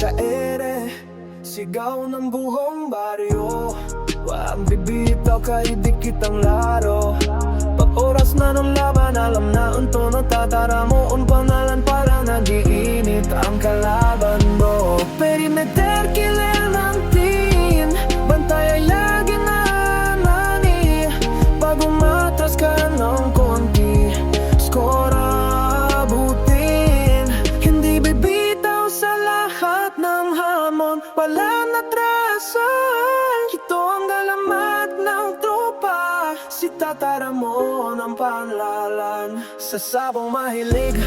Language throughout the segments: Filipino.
sa ere, sigaw ng buong baryo. Walang bibitaw kahit di kitang laro. Pag oras na ng laban, alam na ang tono. Tatara mo ang pangalan para nag-iinit ang kalaban mo. Perimeter killer ng team, bantay ay laging anani. Pag umatras ka ng konti, score abutin. Hindi bibitaw sa lahat ng hamon, walang natrasan. Ito ang alamat ng tropa, si Tatara mo ng panlalan. Sa sabong mahilig,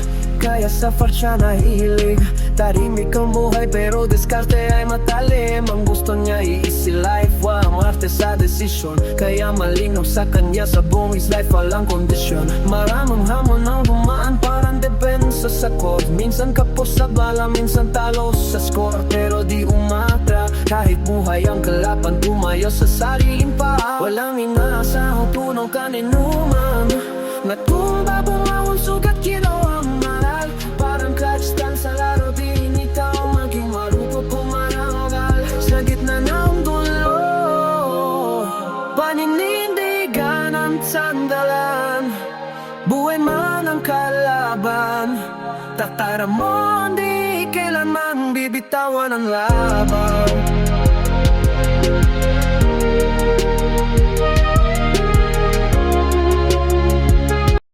kaya sa farsya nahihilig. Tahimik ang buhay pero diskarte ay matalim. Ang gusto niya easy life, walang arte sa desisyon. Kaya malinaw sa kanya sa buong is life, walang kondisyon. Maraming hamon ang dumaan, parang depensa sa court. Minsan kapos sa bala, minsan talo sa score. Pero di umatra, kahit buhay ang kalaban, tumayo sa sariling paa. Walang inaasahang tunog kaninuman, natumba bumawon sugat ginawang mahal. Parang clutch stand sa laro, di initaw maging marupok pumarangal. Sa gitna ng dulo, paninindigan ang sandalan. Buhay man ang kalaban, Tatara mo di kailanman bibitawan ang laban.